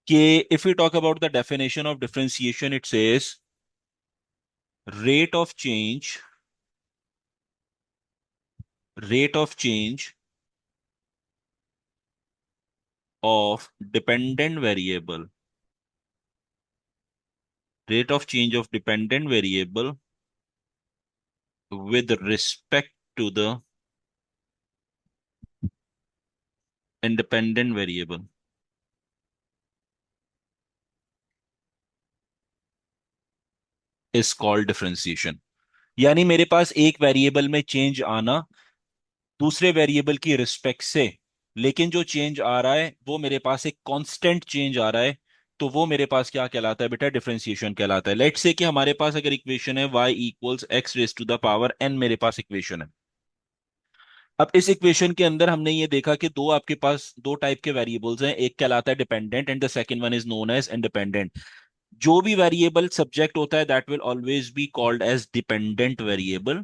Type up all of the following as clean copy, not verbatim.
कि if we talk about the definition of differentiation, it says rate of change, rate of change of dependent variable, rate of change of dependent variable with respect to the independent variable is called differentiation. यानी मेरे पास एक variable में change आना दूसरे variable की respect से, लेकिन जो चेंज आ रहा है वो मेरे पास एक कांस्टेंट चेंज आ रहा है, तो वो मेरे पास क्या कहलाता है बेटा? डिफरेंशिएशन कहलाता है। लेट्स से कि हमारे पास अगर इक्वेशन है y equals x raise to the power n, मेरे पास इक्वेशन है। अब इस इक्वेशन के अंदर हमने ये देखा कि दो आपके पास दो टाइप के वेरिएबल्स हैं, एक कहलाता है dependent and the second one is known as independent. जो भी वेरिएबल सब्जेक्ट होता है that will always be called as dependent variable,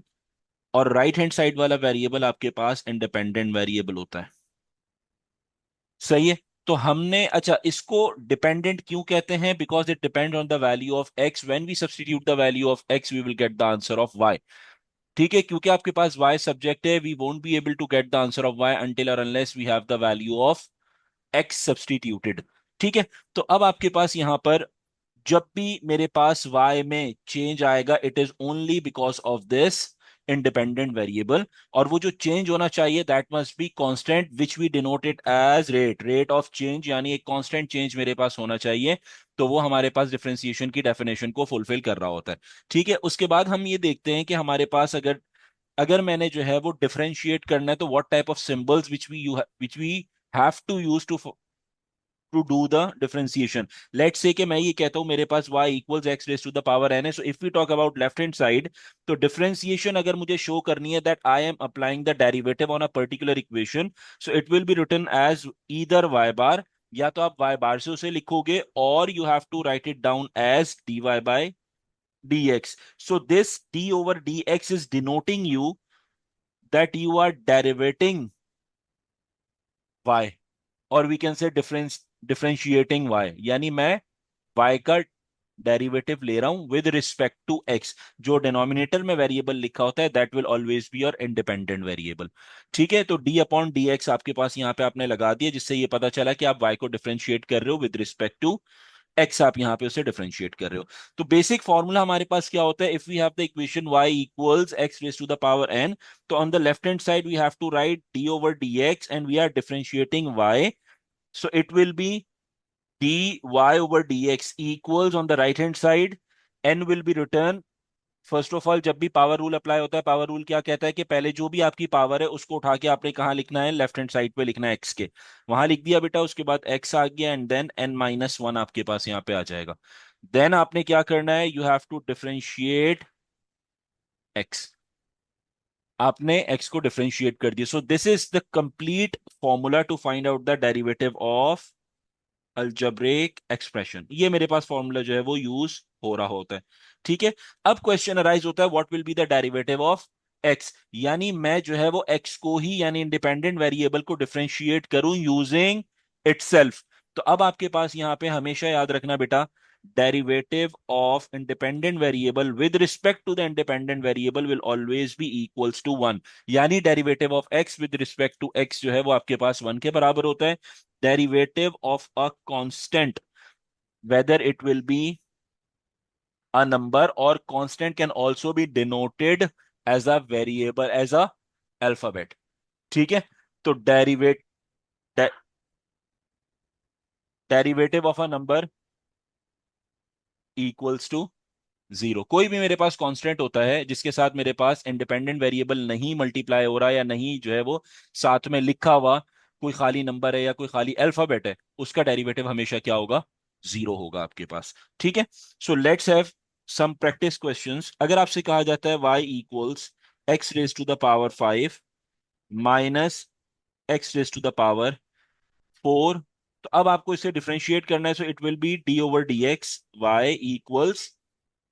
और राइट हैंड साइड वाला वेरिएबल आपके पास इंडिपेंडेंट वेरिएबल होता है। सही है। तो हमने अच्छा इसको डिपेंडेंट क्यों कहते हैं? Because it depend on the value of X, when we substitute the value of X we will get the answer of Y. ठीक है, क्योंकि आपके पास y सब्जेक्ट है, we won't be able to get the answer of y until और unless we have the value of x substituted. ठीक है। तो अब आपके पास यहां पर जब भी मेरे पास y में चेंज आएगा it is only because of this independent variable, और वो जो चेंज होना चाहिए that must be constant which we denote it as rate, rate of change, यानी एक कांस्टेंट चेंज मेरे पास होना चाहिए। तो वो हमारे पास डिफरेंशिएशन की डेफिनेशन को फुलफिल कर रहा होता है। ठीक है, उसके बाद हम ये देखते हैं कि हमारे पास अगर अगर मैंने जो है वो डिफरेंशिएट करना है तो what type of symbols which we have to use to do the differentiation. Let's say कि मैं ये कहता हूं मेरे पास y equals x raise to the power n है, so if we talk about left hand side, तो differentiation अगर मुझे शो करनी है that I am applying the derivative on a particular equation, so it will be written as either y bar, या तो आप y bar से उसे लिखोगे, और you have to write it down as dy by dx. So this d over dx is denoting you that you are derivating y, और we can say differentiating y, यानी मैं y का derivative ले रहा हूं विद रिस्पेक्ट टू x। जो denominator में variable लिखा होता है that will always be your independent variable. ठीक है, तो d अपॉन डी एक्स आपके पास यहां पे आपने लगा दिया, जिससे ये पता चला कि आप y को डिफरेंशिएट कर रहे हो विद रिस्पेक्ट टू एक्स, आप यहां पे उसे डिफरेंशिएट कर रहे हो। तो बेसिक फॉर्मूला हमारे पास क्या होता है? If we have the equation y equals x raise to the power n, तो on the left hand side we have to write d over dx and we are differentiating y, so it will be dy over dx equals on the right hand side n will be written। First of all जब भी power rule apply होता है, power rule क्या कहता है कि पहले जो भी आपकी पावर है उसको उठा के आपने कहाँ लिखना है? लेफ्ट हैंड साइड पे लिखना है, एक्स के। वहां लिख दिया बेटा, उसके बाद एक्स आ गया and then n minus one आपके पास यहाँ पे आ जाएगा। देन आपने क्या करना है? You have to differentiate x. आपने x को डिफरेंशिएट कर दिया, so this is the complete formula to find out the derivative of algebraic expression. ये मेरे पास फॉर्मूला जो है वो यूज हो रहा होता है। ठीक है। अब क्वेश्चन अराइज होता है what will be the derivative of x, यानी मैं जो है वो एक्स को ही यानी इंडिपेंडेंट वेरिएबल को डिफरेंशिएट करूं यूजिंग इटसेल्फ। तो अब आपके पास यहां पे हमेशा याद रखना बेटा, derivative of independent variable with respect to the independent variable will always be equals to one. यानी derivative of x with respect to X जो है वो आपके पास वन के बराबर होता है। derivative of a constant, whether it will be a number or constant, can also be denoted as a variable, as a alphabet। ठीक है। तो derivative of a number equals to zero. कोई भी मेरे पास कांस्टेंट होता है जिसके साथ मेरे पास इंडिपेंडेंट वेरिएबल नहीं मल्टीप्लाई हो रहा है या नहीं जो है वो साथ में लिखा हुआ कोई खाली नंबर है या कोई खाली अल्फाबेट है, उसका डेरिवेटिव हमेशा क्या होगा? जीरो होगा आपके पास। ठीक है। So let's have some practice questions. अगर आपसे कहा जाता है y equals x raise to the power 5 minus x raise to the power 4, तो अब आपको इसे डिफरेंशिएट करना है, so it will be d over d x y equals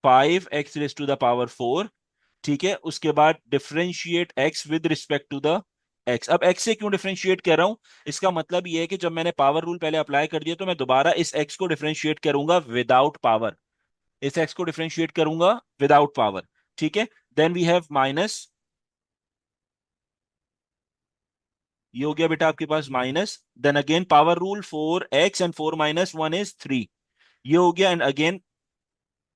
5x raise to the power 4। ठीक है, उसके बाद differentiate x with respect to the x. अब एक्स से क्यों डिफरेंशिएट कर रहा हूं? इसका मतलब ये है कि जब मैंने पावर रूल पहले अप्लाई कर दिया तो मैं दोबारा इस एक्स को डिफरेंशिएट करूंगा विदाउट पावर। इस एक्स को डिफरेंशिएट करूंगा विदाउट पावर। ठीक है, देन वी हैव माइनस, ये हो गया बेटा आपके पास minus, then again power rule, 4x and 4 - 1 is 3, ये हो गया। And again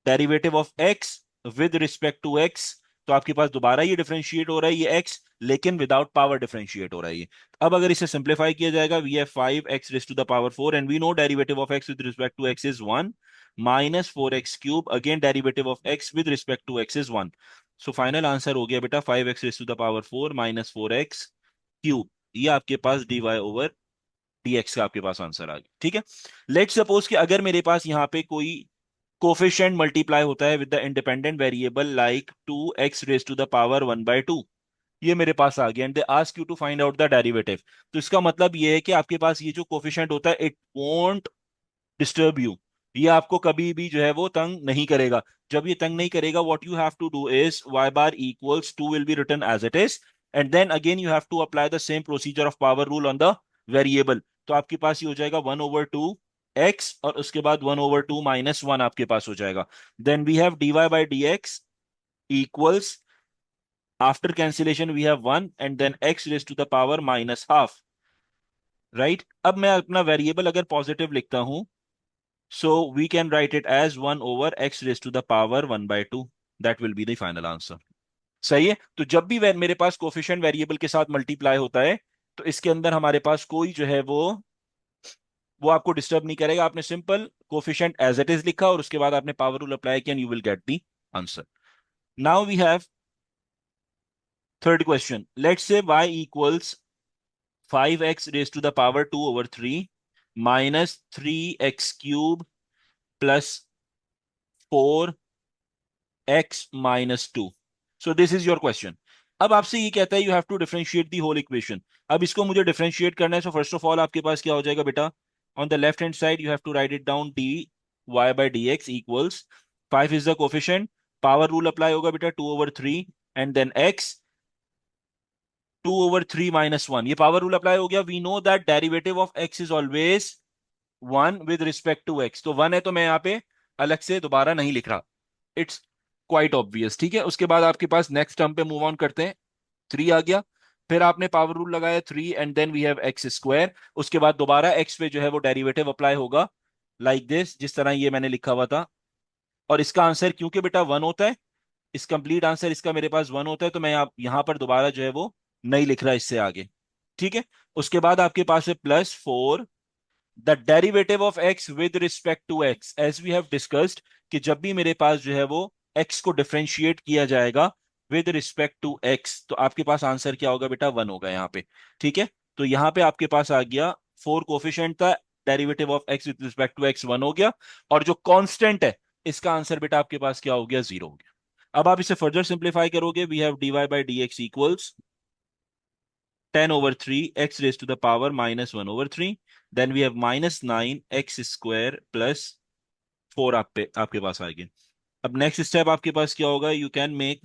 derivative of x with respect to X, तो आपके पास दोबारा ये डिफरेंशिएट हो रहा है ये एक्स, लेकिन विदाउट पावर डिफरेंशिएट हो रहा है ये। अब अगर इसे सिंप्लीफाई किया जाएगा, we have 5x⁻⁴ and we know derivative of x with respect to x is 1, -4x³ again derivative of x with respect to x is 1। So final answer हो गया बेटा 5x⁻⁴ -4x³ ये आपके पास dy/dx का आपके पास answer आ गया। ठीक है, लेट्स सपोज कि अगर मेरे पास यहाँ पे कोई कोफिशिएंट मल्टीप्लाई होता है with the independent variable like 2x⁻⁴ ये मेरे पास आ गया, and they ask you to find out the derivative. तो इसका मतलब ये है कि आपके पास ये जो कोफिशिएंट होता है इट वोंट डिस्टर्ब यू, ये आपको कभी भी जो है वो तंग नहीं करेगा। जब ये तंग नहीं करेगा, what you have to do is y⁻= 2 will be written as it is, and then again you have to apply the same procedure of power rule on the variable. तो आपके पास ये हो जाएगा 1/2 x, और उसके बाद 1/2 - 1 आपके पास हो जाएगा। Then we have dy/dx equals, after cancellation we have 1 and then x⁻⁻½ right. अब मैं अपना वेरिएबल अगर पॉजिटिव लिखता हूं, so we can write it as 1/x⁻⁻1/2, that will be the final answer। सही है, तो जब भी मेरे पास कोफिशिएंट वेरिएबल के साथ मल्टीप्लाई होता है तो इसके अंदर हमारे पास कोई जो है वो आपको डिस्टर्ब नहीं करेगा। आपने simple coefficient as it is लिखा और उसके बाद आपने पावर रूल अप्लाई किया, and you will get the answer. Now we have third question, let's say y equals 5x⁻²/3 -3x³ plus 4x - 2। So this is your question. अब आपसे ये कहता है you have to differentiate the whole equation. अब इसको मुझे differentiate करना है, सो फर्स्ट ऑफ ऑल आपके पास क्या हो जाएगा बेटा, on the left hand side you have to write it down, dy/dx equals 5 is the coefficient, power rule apply होगा बेटा 2/3, एंड देन x 2/3 - 1, ये पावर रूल अप्लाई हो गया। We know that derivative of x is always 1 with respect to x, तो 1 है तो मैं यहाँ पे अलग से दोबारा नहीं लिख रहा, इट्स क्वाइट ऑब्वियस। ठीक है, उसके बाद आपके पास नेक्स्ट टर्म पे मूव ऑन करते हैं, 3 आ गया, फिर आपने पावर रूल लगाया 3 and then we have x², उसके बाद दोबारा x पे जो है वो डेरिवेटिव अप्लाई होगा लाइक दिस, जिस तरह ये मैंने लिखा हुआ था। और इसका आंसर क्योंकि बेटा 1 होता है, इस कंप्लीट आंसर इसका मेरे पास 1 होता है, तो मैं यहाँ पर दोबारा जो है वो नहीं लिख रहा इससे आगे। ठीक है, उसके बाद आपके पास है +4, the derivative of x with respect to x, as we have discussed कि जब भी मेरे पास जो है वो x को डिफरेंशिएट किया जाएगा विद रिस्पेक्ट टू x, तो आपके पास आंसर क्या होगा बेटा, 1 होगा यहाँ पे। ठीक है, तो यहाँ पे आपके पास आ गया 4 कोफिशिएंट था, derivative of x with respect to x 1 हो गया, और जो कांस्टेंट है इसका आंसर बेटा आपके पास क्या हो गया, 0 हो गया। अब आप इसे फर्दर सिंप्लीफाई करोगे, we have dy/dx equals 10/3 x⁻⁻1/3, then we have -9x² plus 4 आपके पास आ गया। अब नेक्स्ट स्टेप आपके पास क्या होगा, यू कैन मेक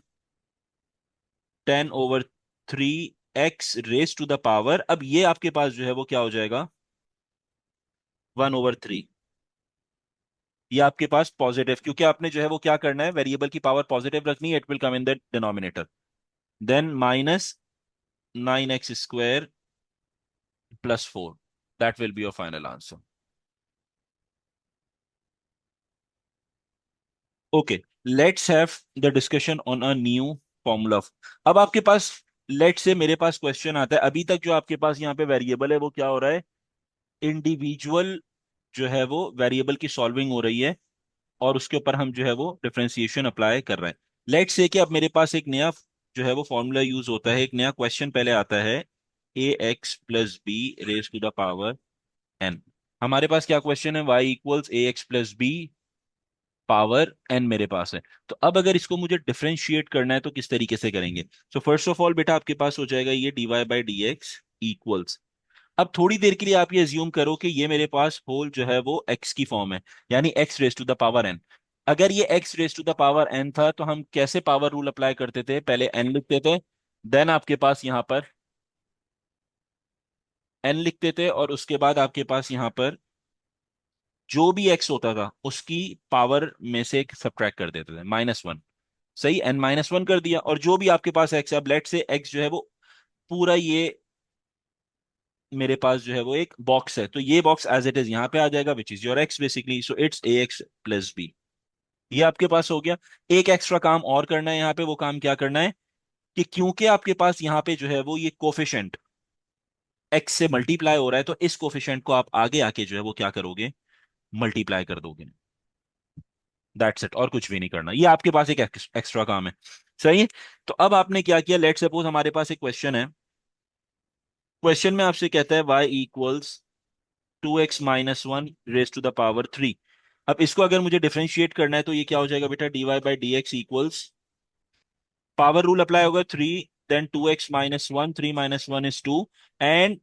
10/3 x⁻⁻, अब ये आपके पास जो है वो क्या हो जाएगा, 1/3। ये आपके पास पॉजिटिव, क्योंकि आपने जो है वो क्या करना है, वेरिएबल की पावर पॉजिटिव रखनी है, it will come in the denominator, then -9x² plus 4, that will be your final answer. Okay, let's have the discussion on a new formula. अब आपके पास लेट से मेरे पास क्वेश्चन आता है, अभी तक जो आपके पास यहाँ पे वेरिएबल है वो क्या हो रहा है, इंडिविजुअल जो है वो वेरिएबल की सॉल्विंग हो रही है, और उसके ऊपर हम जो है वो डिफरेंशिएशन अप्लाई कर रहे हैं। लेट्स से कि अब मेरे पास एक नया जो है वो फॉर्मूला यूज होता है, एक नया क्वेश्चन पहले आता है, ax + b⁻⁴n। हमारे पास क्या क्वेश्चन है, y = ax + b power n मेरे पास है। तो अब अगर इसको मुझे डिफरेंशिएट करना है तो किस तरीके से करेंगे। सो फर्स्ट ऑफ ऑल बेटा आपके पास हो जाएगा ये dy/dx इक्वल्स, अब थोड़ी देर के लिए आप ये अज्यूम करो कि ये मेरे पास होल जो है वो x की फॉर्म है, यानी x⁻⁻n। अगर ये x⁻⁻n था तो हम कैसे पावर रूल अप्लाई करते थे, पहले n लिखते थे, देन आपके पास यहाँ पर एन लिखते थे और उसके बाद आपके पास यहाँ पर जो भी एक्स होता था उसकी पावर में से सब्ट्रैक्ट कर देते थे -1। सही, एन -1 कर दिया, और जो भी आपके पास एक्स, अब लेट से एक्स जो है वो पूरा ये मेरे पास जो है वो एक बॉक्स है, तो ये बॉक्स एज इट इज यहाँ पे आ जाएगा, which is your x basically, so it's a x plus b. ये आपके पास हो गया। एक एक्स्ट्रा काम और करना है यहाँ पे, वो काम क्या करना है कि क्योंकि आपके पास यहाँ पे जो है वो ये कोफिशिएंट एक्स से मल्टीप्लाई हो रहा है, तो इस कोफिशिएंट को आप आगे आके जो है वो क्या करोगे, मल्टीप्लाई कर दोगे। दैट्स इट, और कुछ भी नहीं करना, ये आपके पास एक एक्स्ट्रा काम है। सही है। तो अब आपने क्या किया, लेट सपोज हमारे पास एक क्वेश्चन है। क्वेश्चन में आपसे कहता है y equals 2x - 1 raise to the power 3। अब इसको अगर मुझे डिफरेंशिएट करना है तो ये क्या हो जाएगा बेटा, dy/dx equals, power rule apply होगा, 3 then 2x - 1, 3 - 1 is 2, and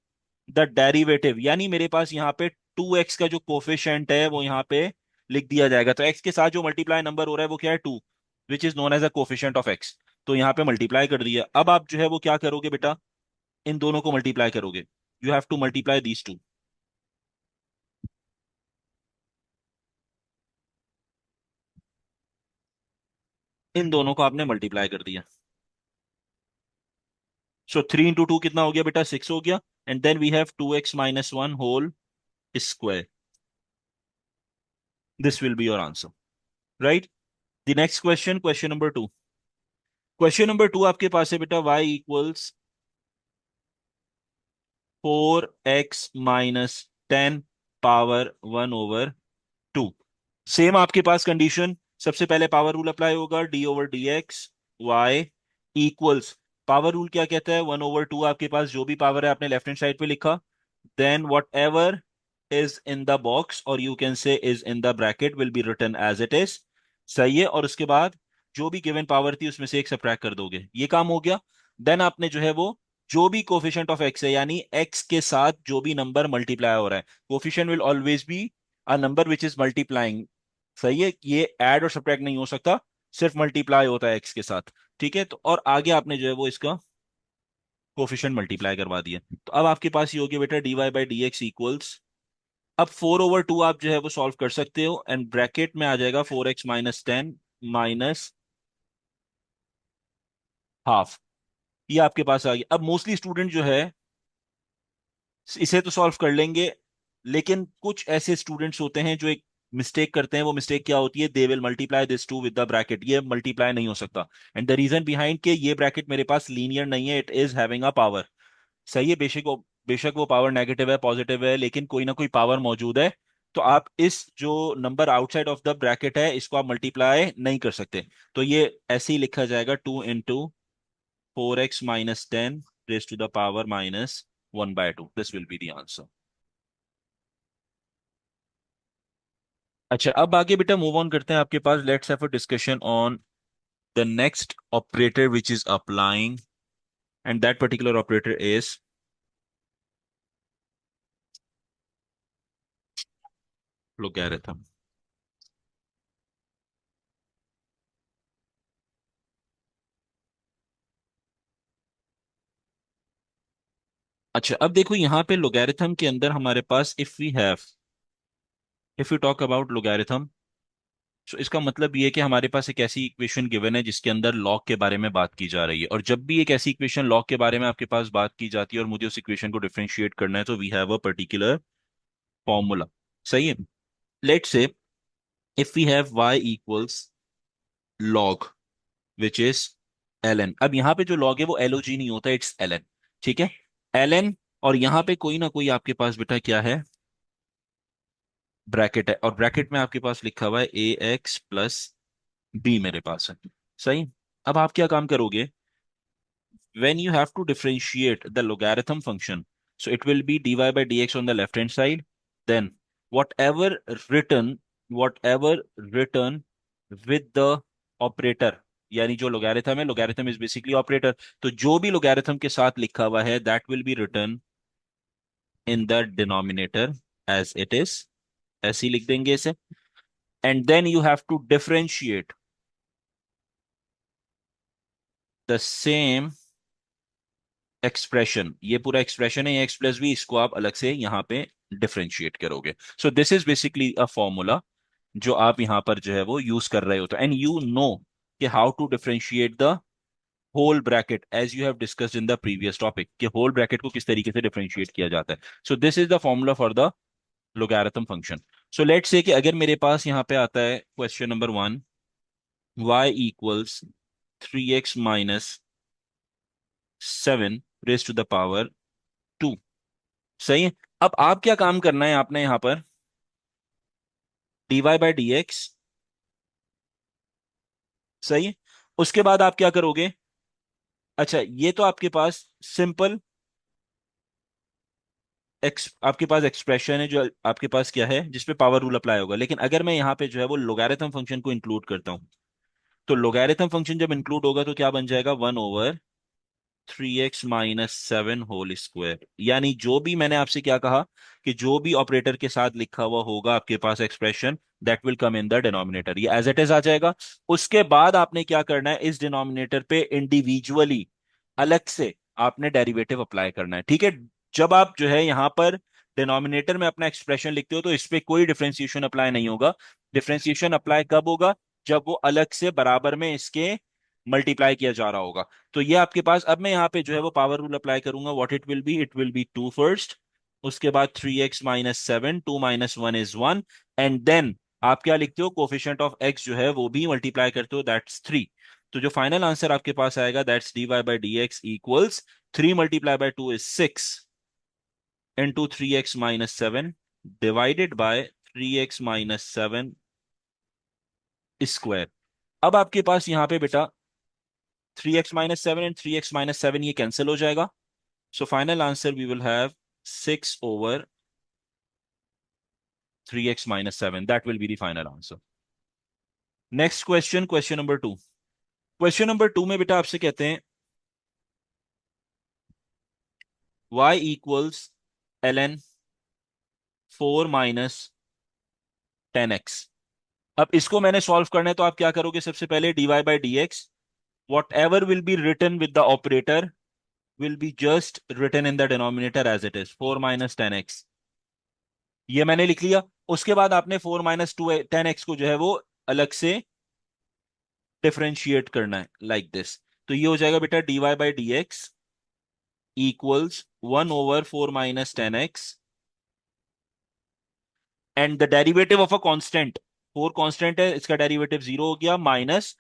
the derivative, यानी मेरे पास यहाँ पे 2x का जो कोफिशिएंट है वो यहाँ पे लिख दिया जाएगा। तो x के साथ जो मल्टीप्लाई नंबर हो रहा है वो क्या है, 2, which is known as a coefficient of x। तो यहाँ पे मल्टीप्लाई कर दिया। अब आप जो है वो क्या करोगे बेटा, इन दोनों को मल्टीप्लाई करोगे। You have to multiply these two. इन दोनों को आपने मल्टीप्लाई कर दिया। सो 3 × 2 कितना हो गया बेटा, 6 हो गया। And then we have 2x - 1 whole square. This will be your answer, right. The next question, question number 2। Question number 2 आपके पास है बेटा, y equals 4x - 10 power 1/2। Same आपके पास कंडीशन, सबसे पहले पावर रूल अप्लाई होगा, d/dx y equals, power rule क्या कहता है, 1/2, आपके पास जो भी पावर है आपने लेफ्ट हैंड साइड पे लिखा, then whatever is in the box or you can say is in the bracket will be written as it is। सही है। और उसके बाद जो भी गिवन पावर थी उसमें से एक सबट्रैक्ट कर दोगे, ये काम हो गया। देन आपने जो है वो जो भी कोफिशिएंट ऑफ एक्स है, यानी एक्स के साथ जो भी नंबर मल्टीप्लाई हो रहा है, coefficient will always be a number which is multiplying. सही है, ये ऐड और सबट्रैक्ट नहीं हो सकता, सिर्फ मल्टीप्लाई होता है एक्स के साथ। ठीक है, तो और आगे आपने जो है वो इसका कोफिशिएंट मल्टीप्लाई करवा दिया। तो अब आपके पास ये हो गया बेटा, dy/dx इक्वल्स, अब 4/2 आप जो है वो सॉल्व कर सकते हो, एंड ब्रैकेट में आ जाएगा 4x - 10 माइनस हाफ। ये आपके पास आ गया। अब मोस्टली स्टूडेंट जो है इसे तो सॉल्व कर लेंगे, लेकिन कुछ ऐसे स्टूडेंट्स होते हैं जो एक मिस्टेक करते हैं। वो मिस्टेक क्या होती है, they will multiply this two with the bracket. ये मल्टीप्लाई नहीं हो सकता, एंड द रीजन बिहाइंड के ये ब्रैकेट मेरे पास लीनियर नहीं है, it is having a power. सही है, बेशक वो पावर नेगेटिव है पॉजिटिव है, लेकिन कोई ना कोई पावर मौजूद है। तो आप इस जो number outside of the bracket है इसको आप मल्टीप्लाई नहीं कर सकते। तो ये ऐसे ही लिखा जाएगा, 2 × 4x - 10 raise to the power -1/2। This will be the answer. अच्छा, अब आगे बेटा मूव ऑन करते हैं आपके पास, let's have a discussion on the next operator which is applying, and that particular operator is logarithm। अच्छा, अब देखो यहाँ पे लोगैरिथम के अंदर हमारे पास if you talk about logarithm, तो इसका मतलब ये है कि हमारे पास एक ऐसी इक्वेशन गिवन है जिसके अंदर लॉग के बारे में बात की जा रही है, और जब भी एक ऐसी इक्वेशन लॉग के बारे में आपके पास बात की जाती है और मुझे उस इक्वेशन को डिफरेंशिएट करना है, तो we have a particular formula. सही है। Let's say if we have y equals log which is ln। अब यहाँ पे जो log है वो log नहीं होता, इट्स ln। ठीक है, ln, और यहाँ पे कोई ना कोई आपके पास बेटा क्या है, ब्रैकेट है, और ब्रैकेट में आपके पास लिखा हुआ है ax + b मेरे पास है। सही। अब आप क्या काम करोगे, when you have to differentiate the logarithm function, so it will be dy/dx on the left hand side, then whatever written whatever written with the operator, यानी जो logarithm है, logarithm is basically operator, तो जो भी logarithm के साथ लिखा हुआ है that will be written in the denominator as it is। ऐसे ही लिख देंगे इसे, and then you have to differentiate the same expression, ये पूरा एक्सप्रेशन है, ये एक्स प्लस बी, इसको आप अलग से यहाँ पे डिफरेंशिएट करोगे। सो this is basically a formula जो आप यहाँ पर जो है वो यूज कर रहे हो। तो एंड यू नो कि how to differentiate the whole bracket as you have discussed in the previous topic, कि होल ब्रैकेट को किस तरीके से डिफरेंशिएट किया जाता है। So this is the formula for the logarithm function. So let's say कि अगर मेरे पास यहाँ पे आता है question number 1, y equals 3x minus 7 raise to the power 2। सही है। अब आप क्या काम करना है, आपने यहाँ पर dy/dx, सही है। उसके बाद आप क्या करोगे, अच्छा ये तो आपके पास सिंपल आपके पास एक्सप्रेशन है जो आपके पास क्या है, जिसपे पावर रूल अप्लाई होगा। लेकिन अगर मैं यहाँ पे जो है वो लोगारिथम फंक्शन को इंक्लूड करता हूँ, तो लोगारिथम फंक्शन जब इंक्लूड होगा तो क्या बन जाएगा, 1/3x - 7 होल स्क्वायर। यानी जो भी मैंने आपसे क्या कहा, कि जो भी ऑपरेटर के साथ लिखा हुआ होगा आपके पास expression, that will come in the denominator, ये एज इट इज आ जाएगा। उसके बाद आपने क्या करना है, इस डिनोमिनेटर पे इंडिविजुअली अलग से आपने डेरिवेटिव अप्लाई करना है, ठीक है। जब आप जो है यहाँ पर डिनोमिनेटर में अपना एक्सप्रेशन लिखते हो तो इस पे कोई डिफरेंशिएशन अप्लाई नहीं होगा। डिफरेंशिएशन अप्लाई कब होगा, जब वो अलग से बराबर में इसके मल्टीप्लाई किया जा रहा होगा। तो ये आपके पास, अब मैं यहाँ पे जो है वो पावर रूल अप्लाई करूंगा, what it will B 2 first, उसके बाद 3x - 7, 2 - 1 इज 1, एंड देन आप क्या लिखते हो, कोफिशिएंट ऑफ x जो है वो भी मल्टीप्लाई करते हो, दैट्स 3। तो जो फाइनल आंसर आपके पास आएगा, that's dy/dx equals 3 × 2 = 6 into 3x - 7 divided by 3x - 7 square. अब आपके पास यहाँ पे बेटा 3x - 7 एंड 3x - 7 ये कैंसिल हो जाएगा। So final answer we will have 6/3x - 7, that will be the final answer. Next question, question number 2। Question number 2 में बेटा आपसे कहते हैं y इक्वल्स ln 4 - 10x। अब इसको मैंने सॉल्व करना है, तो आप क्या करोगे, सबसे पहले dy/dx, whatever will be written with the operator will be just written in the denominator as it is, 4 - 10x, ये मैंने लिख लिया। उसके बाद आपने 4 - 10x को जो है वो अलग से डिफरेंशिएट करना है, लाइक दिस। तो ये हो जाएगा बेटा dy/dx equals 1/4 - 10x, and the derivative of a constant, 4 constant है, इसका डेरिवेटिव 0 हो गया, माइनस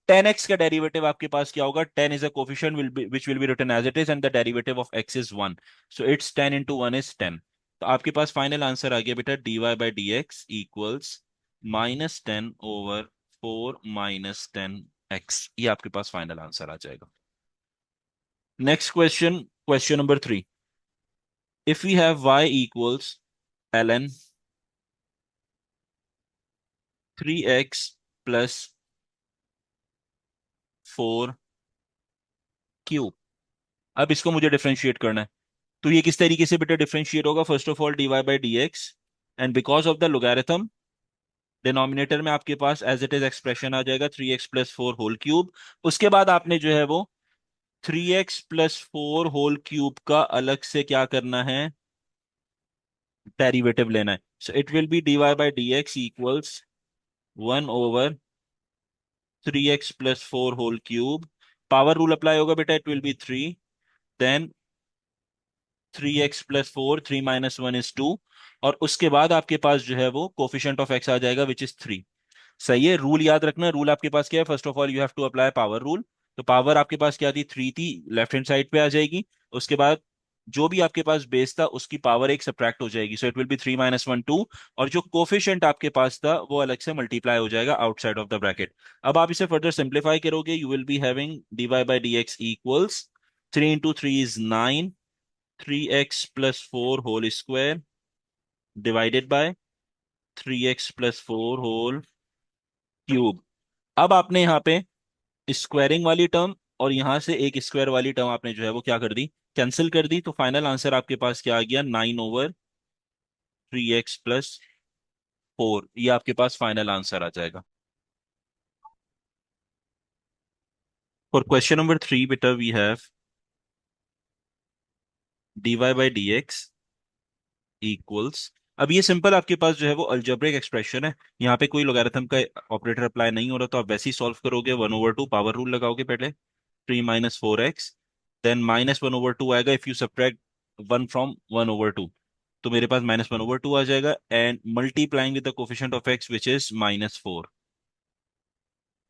10x का डेरिवेटिव आपके पास क्या होगा, 10 is a coefficient which will be written as it is, and the derivative of x is 1, so it's 10 × 1 is 10। तो आपके पास फाइनल आंसर आ गया बेटा dy/dx इक्वल्स -10/4 - 10x, ये आपके पास फाइनल आंसर आ जाएगा। Next question, question number 3। If we have y equals ln 3x plus 4 cube, अब इसको मुझे डिफरेंशिएट करना है। तो ये किस तरीके से बेटा डिफरेंशिएट होगा, first of all dy/dx, and because of the logarithm denominator में आपके पास एज इट इज एक्सप्रेशन आ जाएगा 3x + 4 होल क्यूब। उसके बाद आपने जो है वो 3x + 4 होल क्यूब का अलग से क्या करना है, डेरिवेटिव लेना है। So it will be dy/dx equals 1/3x + 4 whole cube, power rule apply होगा बेटा, it will B 3, then 3x + 4, 3 - 1 = 2, और उसके बाद आपके पास जो है वो कोफिशिएंट ऑफ x आ जाएगा विच इज 3। सही है। रूल याद रखना, रूल आपके पास क्या है, first of all you have to apply power rule. तो पावर आपके पास क्या थी, 3 थी, लेफ्ट हैंड साइड पे आ जाएगी। उसके बाद जो भी आपके पास बेस था उसकी पावर एक सब्ट्रैक्ट हो जाएगी, सो इट विल बी 3 - 1 2, और जो कोफिशिएंट आपके पास था वो अलग से मल्टीप्लाई हो जाएगा आउटसाइड ऑफ द ब्रैकेट। अब आप इसे फर्दर सिंप्लीफाई करोगे, you will be having dy/dx equals 3 × 3 = 9, 3x + 4 whole square divided by 3x + 4 whole cube. अब आपने यहाँ पे स्क्वायरिंग वाली टर्म और यहां से एक स्क्वायर वाली टर्म आपने जो है वो क्या कर दी, कैंसिल कर दी। तो फाइनल आंसर आपके पास क्या आ गया, 9/3x + 4, ये आपके पास फाइनल आंसर आ जाएगा। फॉर क्वेश्चन नंबर 3 बेटा we have dy by d x equals, अब ये सिंपल आपके पास जो है वो अलजेब्रिक एक्सप्रेशन है, यहाँ पे कोई लोगारिथम का ऑपरेटर अप्लाई नहीं हो रहा, तो आप वैसे ही सॉल्व करोगे, 1/2 पावर रूल लगाओगे पहले, 3 - 4x, देन -1/2 आएगा इफ यू सब्ट्रैक्ट 1 from 1/2, तो मेरे पास -1/2 आ जाएगा, and multiplying with the coefficient of x which is -4,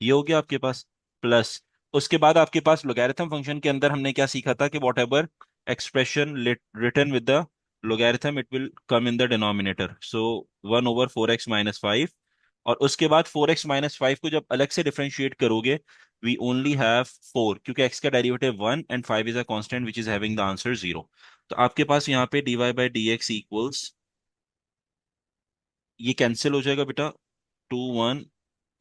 ये हो गया आपके पास, प्लस उसके बाद आपके पास लोगैरिथम फंक्शन के अंदर हमने क्या सीखा था कि what ever expression return with the logarithm it will come in the denominator, so 1/4x - 5, और उसके बाद 4x - 5 को जब अलग से डिफरेंशिएट करोगे वी ओनली हैव 4, क्योंकि x का derivative 1 and 5 is a constant which is having the answer 0, तो आपके पास यहाँ पे dy by d x equals, ये कैंसिल हो जाएगा बेटा, 2 1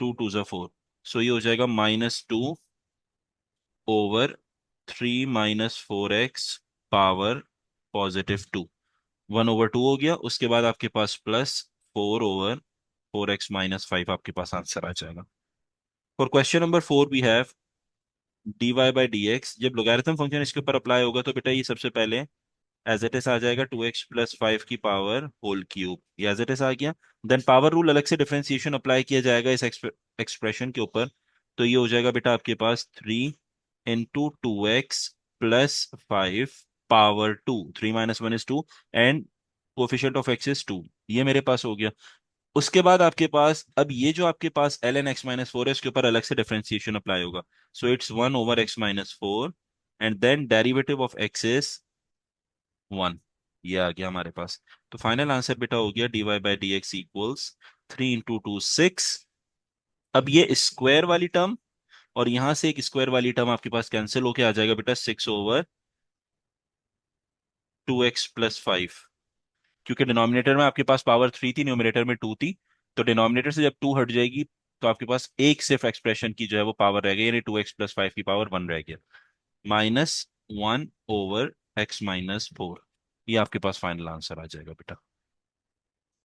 2 2 ज़ा 4, सो ये हो जाएगा -2/3 - 4x पावर +2, 1/2 हो गया, उसके बाद आपके पास प्लस 4/4x - 5 आपके पास आंसर आ जाएगा। For question number 4 we have dy by d x, जब लोगारिथम फंक्शन इसके ऊपर अप्लाई होगा तो बेटा ये सबसे पहले एज इट इज आ जाएगा 2x + 5 की पावर होल क्यूब, ये एज इट इज आ गया, देन पावर रूल अलग से डिफरेंशिएशन अप्लाई किया जाएगा इस एक्सप्रेशन के ऊपर, तो ये हो जाएगा बेटा आपके पास 3 × 2x + 5 power 2, 3 - 1 is 2, and coefficient of x is 2, ये मेरे पास हो गया। उसके बाद आपके पास अब ये जो आपके पास ln x - 4 है इसके ऊपर अलग से डिफरेंशिएशन अप्लाई होगा, so it's 1/x - 4, and then derivative of x is 1, ये आ गया हमारे पास, तो फाइनल आंसर बेटा हो गया dy by d x equals 3 × 2 6, अब ये स्क्वायर वाली टर्म और यहां से एक स्क्वायर वाली टर्म आपके पास कैंसिल होके आ जाएगा बेटा 6/2x + 5, क्योंकि डिनोमिनेटर में आपके पास पावर 3 थी, न्यूमरेटर में 2 थी, तो डिनोमिनेटर से जब 2 हट जाएगी तो आपके पास एक सिर्फ एक्सप्रेशन की जो है वो पावर रह गई, यानी 2x + 5 की पावर 1 रह गया, -1/x - 4, ये आपके पास फाइनल आंसर आ जाएगा बेटा।